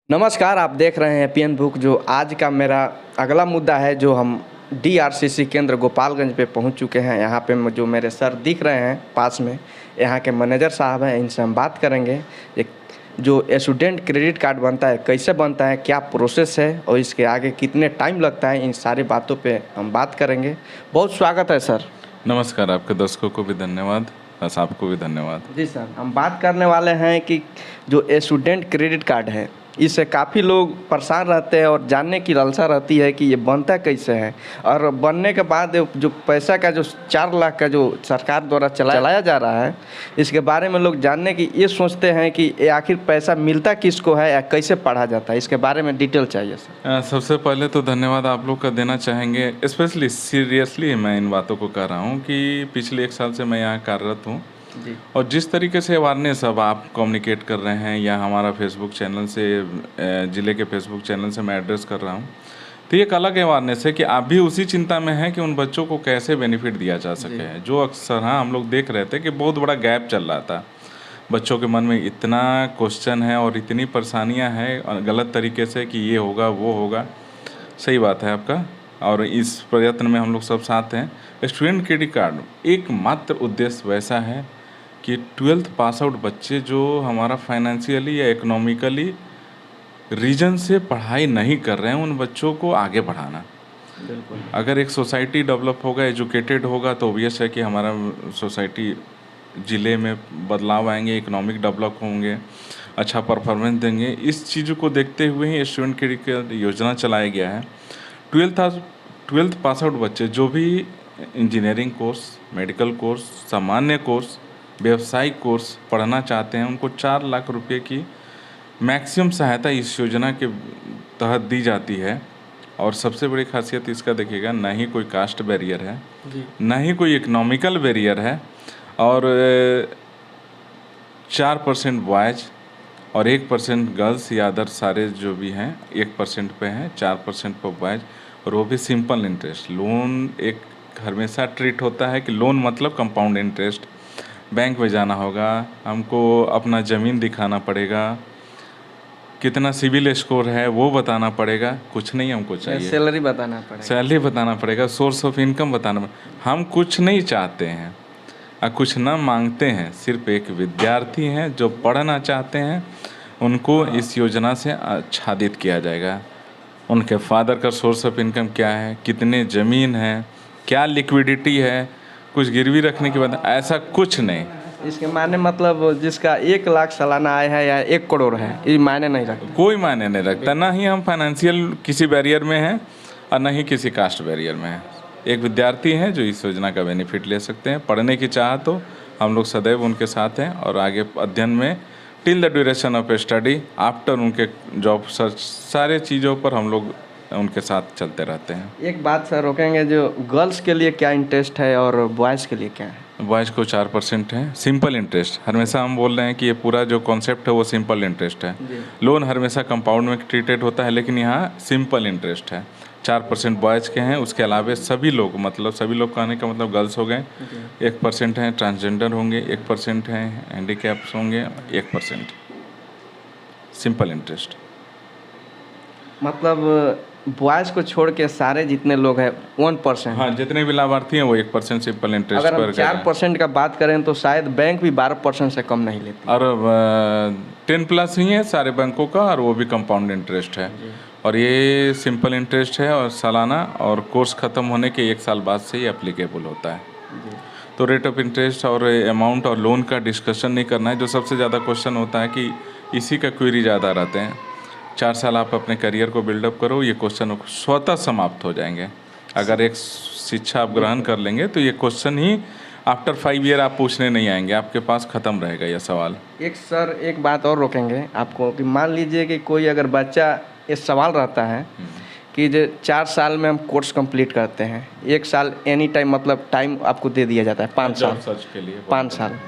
नमस्कार, आप देख रहे हैं पीएन बुक। जो आज का मेरा अगला मुद्दा है, जो हम डीआरसीसी केंद्र गोपालगंज पे पहुंच चुके हैं। यहाँ पे जो मेरे सर दिख रहे हैं पास में, यहाँ के मैनेजर साहब हैं। इनसे हम बात करेंगे एक जो स्टूडेंट क्रेडिट कार्ड बनता है, कैसे बनता है, क्या प्रोसेस है और इसके आगे कितने टाइम लगता है, इन सारी बातों पे हम बात करेंगे। बहुत स्वागत है सर। नमस्कार, आपके दर्शकों को भी धन्यवाद, बस आपको भी धन्यवाद। जी सर, हम बात करने वाले हैं कि जो स्टूडेंट क्रेडिट कार्ड है, इससे काफ़ी लोग परेशान रहते हैं और जानने की लालसा रहती है कि ये बनता कैसे है, और बनने के बाद जो पैसा का जो 4 लाख का जो सरकार द्वारा चलाया जा रहा है, इसके बारे में लोग जानने की ये सोचते हैं कि ये आखिर पैसा मिलता किसको है या कैसे पढ़ा जाता है। इसके बारे में डिटेल चाहिए सर। सबसे पहले तो धन्यवाद आप लोग का देना चाहेंगे। स्पेशली सीरियसली मैं इन बातों को कह रहा हूँ कि पिछले 1 साल से मैं यहाँ कार्यरत हूँ जी। और जिस तरीके से अवेयरनेस अब आप कम्युनिकेट कर रहे हैं या हमारा फेसबुक चैनल से, ज़िले के फेसबुक चैनल से मैं एड्रेस कर रहा हूँ, तो ये एक अलग अवेयरनेस है कि आप भी उसी चिंता में हैं कि उन बच्चों को कैसे बेनिफिट दिया जा सके। जो अक्सर हाँ हम लोग देख रहे थे कि बहुत बड़ा गैप चल रहा था, बच्चों के मन में इतना क्वेश्चन है और इतनी परेशानियाँ हैं गलत तरीके से कि ये होगा वो होगा। सही बात है आपका, और इस प्रयत्न में हम लोग सब साथ हैं। स्टूडेंट क्रेडिट कार्ड एकमात्र उद्देश्य वैसा है कि 12th पास आउट बच्चे जो हमारा फाइनेंशियली या इकोनॉमिकली रीजन से पढ़ाई नहीं कर रहे हैं, उन बच्चों को आगे बढ़ाना। बिल्कुल। अगर एक सोसाइटी डेवलप होगा, एजुकेटेड होगा, तो ऑब्वियस है कि हमारा सोसाइटी ज़िले में बदलाव आएंगे, इकोनॉमिक डेवलप होंगे, अच्छा परफॉर्मेंस देंगे। इस चीज़ को देखते हुए ही स्टूडेंट क्रेडिट कार्ड योजना चलाया गया है। 12th पास आउट बच्चे जो भी इंजीनियरिंग कोर्स, मेडिकल कोर्स, सामान्य कोर्स, व्यावसायिक कोर्स पढ़ना चाहते हैं, उनको 4 लाख रुपए की मैक्सिमम सहायता इस योजना के तहत दी जाती है। और सबसे बड़ी खासियत इसका देखिएगा, ना ही कोई कास्ट बैरियर है, ना ही कोई इकोनॉमिकल बैरियर है, और 4% बॉयज़ और 1% गर्ल्स या अदर सारे जो भी हैं 1% पे हैं, 4% पर बॉयज़, और वो भी सिंपल इंटरेस्ट। लोन एक हमेशा ट्रीट होता है कि लोन मतलब कंपाउंड इंटरेस्ट। बैंक में जाना होगा, हमको अपना ज़मीन दिखाना पड़ेगा, कितना सिविल स्कोर है वो बताना पड़ेगा, कुछ नहीं हमको चाहिए। सैलरी बताना पड़ेगा, सैलरी बताना पड़ेगा, सोर्स ऑफ इनकम बताना पड़ेगा। हम कुछ नहीं चाहते हैं और कुछ ना मांगते हैं, सिर्फ एक विद्यार्थी हैं जो पढ़ना चाहते हैं, उनको इस योजना से आच्छादित किया जाएगा। उनके फादर का सोर्स ऑफ इनकम क्या है, कितने ज़मीन है, क्या लिक्विडिटी है, कुछ गिरवी रखने के बाद, ऐसा कुछ नहीं। इसके मायने मतलब जिसका 1 लाख सालाना आय है या 1 करोड़ है, ये मायने नहीं रखता। कोई मायने नहीं रखता, ना ही हम फाइनेंशियल किसी बैरियर में हैं और ना ही किसी कास्ट बैरियर में हैं। एक विद्यार्थी हैं जो इस योजना का बेनिफिट ले सकते हैं। पढ़ने की चाह तो हम लोग सदैव उनके साथ हैं, और आगे अध्ययन में till the duration of study, after उनके जॉब सर्च, सारे चीज़ों पर हम लोग उनके साथ चलते रहते हैं। एक बात सर रोकेंगे, जो गर्ल्स के लिए क्या इंटरेस्ट है और बॉयज़ के लिए क्या है? बॉयज़ को 4% है सिंपल इंटरेस्ट। हमेशा हम बोल रहे हैं कि ये पूरा जो कॉन्सेप्ट है वो सिंपल इंटरेस्ट है। लोन हमेशा कंपाउंड में ट्रीटेड होता है, लेकिन यहाँ सिंपल इंटरेस्ट है। 4% बॉयज़ के हैं, उसके अलावा सभी लोग, मतलब सभी लोग कहने का मतलब गर्ल्स हो गए, 1% हैं ट्रांसजेंडर होंगे, 1% हैं हैंडीकैप्स होंगे, 1% सिंपल इंटरेस्ट। मतलब बॉयज़ को छोड़ के सारे जितने लोग हैं 1%। हाँ, जितने भी लाभार्थी हैं वो 1% सिंपल इंटरेस्ट अगर पर हम 4% का बात करें तो शायद बैंक भी 12% से कम नहीं लेती। और 10+ ही है सारे बैंकों का, और वो भी कंपाउंड इंटरेस्ट है। और ये सिंपल इंटरेस्ट है, और सालाना, और कोर्स ख़त्म होने के 1 साल बाद से ही एप्लीकेबल होता है। तो रेट ऑफ इंटरेस्ट और अमाउंट और लोन का डिस्कशन नहीं करना है। जो सबसे ज़्यादा क्वेश्चन होता है कि इसी का क्वेरी ज़्यादा रहते हैं। 4 साल आप अपने करियर को बिल्डअप करो, ये क्वेश्चन स्वतः समाप्त हो जाएंगे। अगर एक शिक्षा आप ग्रहण कर लेंगे तो ये क्वेश्चन ही आफ्टर 5 ईयर आप पूछने नहीं आएंगे, आपके पास ख़त्म रहेगा यह सवाल। एक बात और रोकेंगे आपको कि मान लीजिए कि कोई अगर बच्चा, ये सवाल रहता है कि जो 4 साल में हम कोर्स कंप्लीट करते हैं, 1 साल एनी टाइम, मतलब टाइम आपको दे दिया जाता है 5 साल सर्च के लिए 5 साल,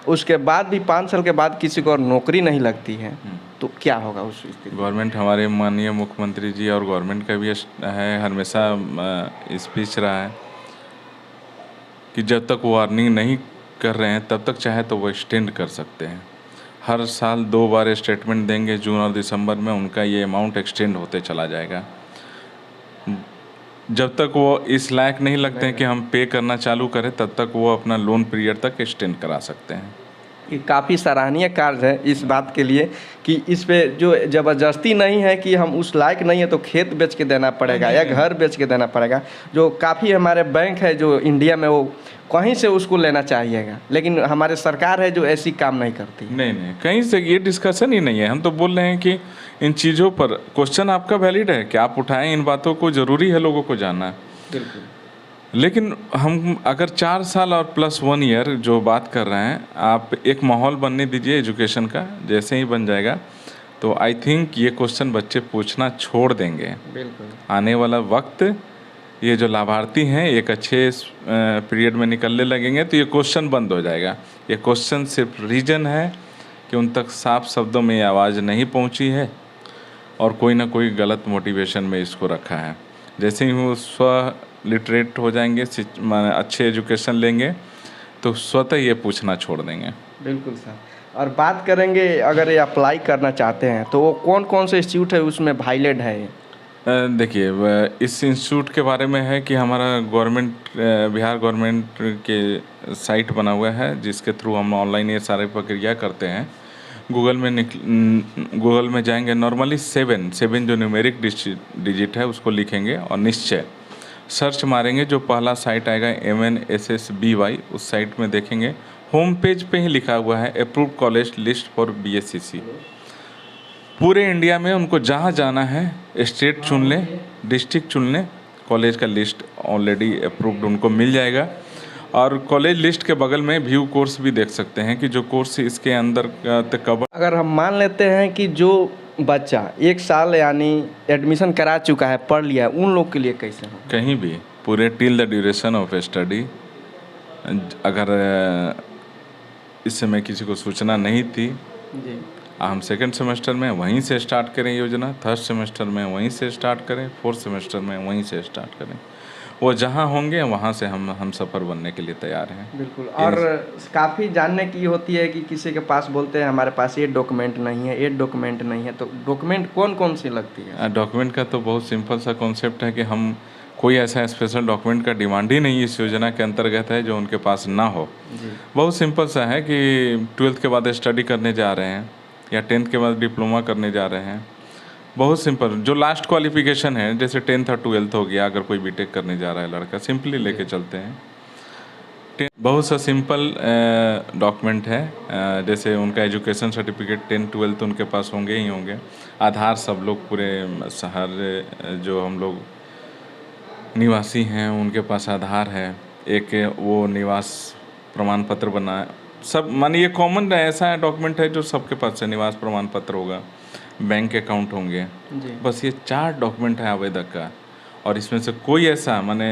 उसके बाद भी 5 साल के बाद किसी को और नौकरी नहीं लगती है, तो क्या होगा उस स्थिति? गवर्नमेंट, हमारे माननीय मुख्यमंत्री जी और गवर्नमेंट का भी है, हमेशा स्पीच रहा है कि जब तक वो अर्निंग नहीं कर रहे हैं तब तक चाहे तो वो एक्सटेंड कर सकते हैं। हर साल 2 बार स्टेटमेंट देंगे, जून और दिसंबर में उनका ये अमाउंट एक्सटेंड होते चला जाएगा। जब तक वो इस लायक नहीं लगते हैं कि हम पे करना चालू करें, तब तक वो अपना लोन पीरियड तक एक्सटेंड करा सकते हैं। ये काफ़ी सराहनीय कार्य है इस बात के लिए कि इस पे जो ज़बरदस्ती नहीं है कि हम उस लायक नहीं है तो खेत बेच के देना पड़ेगा या घर बेच के देना पड़ेगा। जो काफ़ी हमारे बैंक है जो इंडिया में, वो कहीं से उसको लेना चाहिएगा, लेकिन हमारे सरकार है जो ऐसी काम नहीं करती। नहीं, कहीं से ये डिस्कशन ही नहीं है। हम तो बोल रहे हैं कि इन चीज़ों पर क्वेश्चन आपका वैलिड है कि आप उठाएं, इन बातों को ज़रूरी है लोगों को जानना। बिल्कुल। लेकिन हम अगर 4 साल और प्लस 1 ईयर जो बात कर रहे हैं, आप एक माहौल बनने दीजिए एजुकेशन का। जैसे ही बन जाएगा तो आई थिंक ये क्वेश्चन बच्चे पूछना छोड़ देंगे। बिल्कुल। आने वाला वक्त ये जो लाभार्थी हैं एक अच्छे पीरियड में निकलने लगेंगे तो ये क्वेश्चन बंद हो जाएगा। ये क्वेश्चन सिर्फ रीज़न है कि उन तक साफ शब्दों में ये आवाज़ नहीं पहुंची है और कोई ना कोई गलत मोटिवेशन में इसको रखा है। जैसे ही वो लिटरेट हो जाएंगे, अच्छे एजुकेशन लेंगे, तो स्वतः ये पूछना छोड़ देंगे। बिल्कुल सर। और बात करेंगे अगर ये अप्लाई करना चाहते हैं तो वो कौन कौन से इंस्टीट्यूट है उसमें वायलेट है? देखिए, इस इंस्टीट्यूट के बारे में है कि हमारा बिहार गवर्नमेंट के साइट बना हुआ है जिसके थ्रू हम ऑनलाइन ये सारे प्रक्रिया करते हैं। गूगल में जाएंगे, नॉर्मली 7 जो न्यूमेरिक डिजिट है उसको लिखेंगे और निश्चय सर्च मारेंगे। जो पहला साइट आएगा MNSSBY, उस साइट में देखेंगे होम पेज पे ही लिखा हुआ है approved college list for BSCC। पूरे इंडिया में उनको जहाँ जाना है स्टेट चुन लें, डिस्ट्रिक्ट चुन लें, कॉलेज का लिस्ट ऑलरेडी अप्रूव्ड उनको मिल जाएगा। और कॉलेज लिस्ट के बगल में व्यू कोर्स भी देख सकते हैं कि जो कोर्स इसके अंदर कवर। अगर हम मान लेते हैं कि जो बच्चा 1 साल यानी एडमिशन करा चुका है, पढ़ लिया है, उन लोग के लिए कैसे हो? कहीं भी पूरे till the duration of study, अगर इस समय किसी को सूचना नहीं थी जी, हम 2nd सेमेस्टर में वहीं से स्टार्ट करें योजना, 3rd सेमेस्टर में वहीं से स्टार्ट करें, 4th सेमेस्टर में वहीं से स्टार्ट करें। वो जहाँ होंगे वहाँ से हम सफ़र बनने के लिए तैयार हैं। बिल्कुल। और काफ़ी जानने की होती है कि किसी के पास बोलते हैं हमारे पास ये डॉक्यूमेंट नहीं है, ये डॉक्यूमेंट नहीं है, तो डॉक्यूमेंट कौन कौन सी लगती है? डॉक्यूमेंट का तो बहुत सिंपल सा कॉन्सेप्ट है कि हम कोई ऐसा स्पेशल डॉक्यूमेंट का डिमांड ही नहीं इस योजना के अंतर्गत है जो उनके पास ना हो। बहुत सिंपल सा है कि 12th के बाद स्टडी करने जा रहे हैं या 10th के बाद डिप्लोमा करने जा रहे हैं। बहुत सिंपल, जो लास्ट क्वालिफिकेशन है, जैसे 10th और 12th हो गया, अगर कोई बीटेक करने जा रहा है लड़का, सिंपली लेके चलते हैं। बहुत सा सिंपल डॉक्यूमेंट है, जैसे उनका एजुकेशन सर्टिफिकेट 10th 12th उनके पास होंगे ही होंगे। आधार, सब लोग पूरे शहर जो हम लोग निवासी हैं उनके पास आधार है। एक वो निवास प्रमाण पत्र बना, सब मानिए कॉमन ऐसा डॉक्यूमेंट है जो सबके पास है। निवास प्रमाण पत्र होगा, बैंक अकाउंट होंगे, बस ये 4 डॉक्यूमेंट है आवेदक का। और इसमें से कोई ऐसा, माने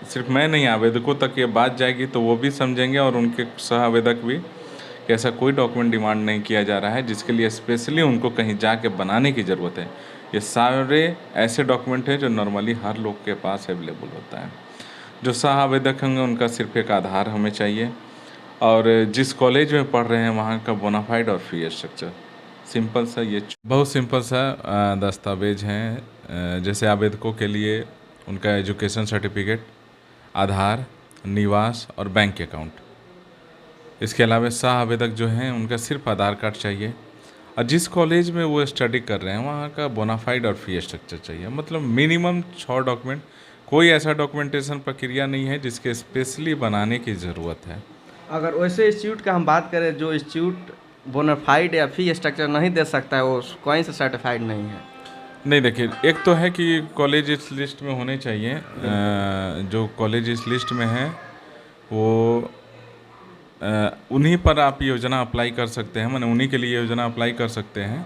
सिर्फ मैं नहीं, आवेदकों तक ये बात जाएगी तो वो भी समझेंगे और उनके सह आवेदक भी कि ऐसा कोई डॉक्यूमेंट डिमांड नहीं किया जा रहा है जिसके लिए स्पेशली उनको कहीं जाके बनाने की ज़रूरत है। ये सारे ऐसे डॉक्यूमेंट हैं जो नॉर्मली हर लोग के पास अवेलेबल होता है। जो सह आवेदक होंगे उनका सिर्फ एक आधार हमें चाहिए और जिस कॉलेज में पढ़ रहे हैं वहाँ का बोनाफाइड और फी स्ट्रक्चर। सिंपल सा, ये बहुत सिंपल सा दस्तावेज हैं। जैसे आवेदकों के लिए उनका एजुकेशन सर्टिफिकेट, आधार, निवास और बैंक अकाउंट। इसके अलावा सह आवेदक जो हैं उनका सिर्फ आधार कार्ड चाहिए और जिस कॉलेज में वो स्टडी कर रहे हैं वहाँ का बोनाफाइड और फी स्ट्रक्चर चाहिए। मतलब मिनिमम 6 डॉक्यूमेंट। कोई ऐसा डॉक्यूमेंटेशन प्रक्रिया नहीं है जिसके स्पेशली बनाने की ज़रूरत है। अगर वैसे इंस्टीट्यूट का हम बात करें जो इंस्टीट्यूट बोनाफाइड या फी स्ट्रक्चर नहीं दे सकता है, वो कहीं से सर्टिफाइड नहीं है? नहीं, देखिए, एक तो है कि कॉलेज इस लिस्ट में होने चाहिए। जो कॉलेज इस लिस्ट में है वो उन्हीं पर आप योजना अप्लाई कर सकते हैं, माने उन्हीं के लिए योजना अप्लाई कर सकते हैं।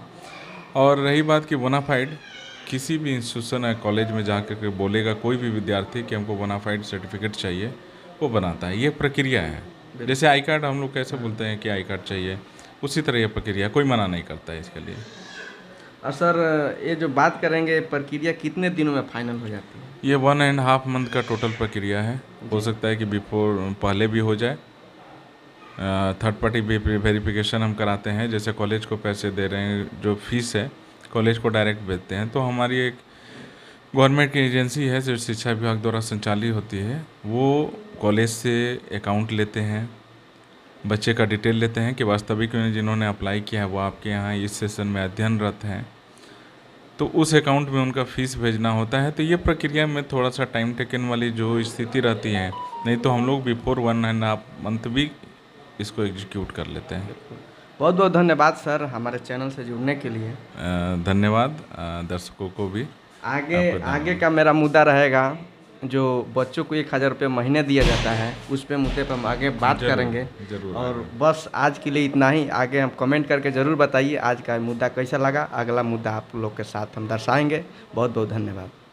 और रही बात कि बोनाफाइड, किसी भी इंस्टीट्यूशन या कॉलेज में जाकर बोलेगा कोई भी विद्यार्थी कि हमको बोनाफाइड सर्टिफिकेट चाहिए, वो बनाता है। ये प्रक्रिया है। जैसे आई कार्ड हम लोग कैसे बोलते हैं कि आई कार्ड चाहिए, उसी तरह ये प्रक्रिया, कोई मना नहीं करता है इसके लिए। और सर ये जो बात करेंगे प्रक्रिया कितने दिनों में फाइनल हो जाती है? ये 1.5 मंथ का टोटल प्रक्रिया है। हो सकता है कि पहले भी हो जाए थर्ड पार्टी वेरिफिकेशन हम कराते हैं। जैसे कॉलेज को पैसे दे रहे हैं, जो फीस है कॉलेज को डायरेक्ट भेजते हैं, तो हमारी एक गवर्नमेंट की एजेंसी है जो शिक्षा विभाग द्वारा संचालित होती है, वो कॉलेज से अकाउंट लेते हैं, बच्चे का डिटेल लेते हैं कि वास्तविक में जिन्होंने अप्लाई किया है वो आपके यहाँ इस सेशन में अध्ययनरत हैं, तो उस अकाउंट में उनका फ़ीस भेजना होता है। तो ये प्रक्रिया में थोड़ा सा टाइम टेकन वाली जो स्थिति रहती है, नहीं तो हम लोग बिफोर 1.5 मंथ भी इसको एग्जीक्यूट कर लेते हैं। बहुत बहुत धन्यवाद सर हमारे चैनल से जुड़ने के लिए। धन्यवाद दर्शकों को भी। आगे का मेरा मुद्दा रहेगा जो बच्चों को 1000 रुपये महीने दिया जाता है, उस पे मुद्दे पर हम आगे बात करेंगे। जरूर। और बस आज के लिए इतना ही। आगे हम कमेंट करके ज़रूर बताइए आज का मुद्दा कैसा लगा। अगला मुद्दा आप लोग के साथ हम दर्शाएंगे। बहुत बहुत धन्यवाद।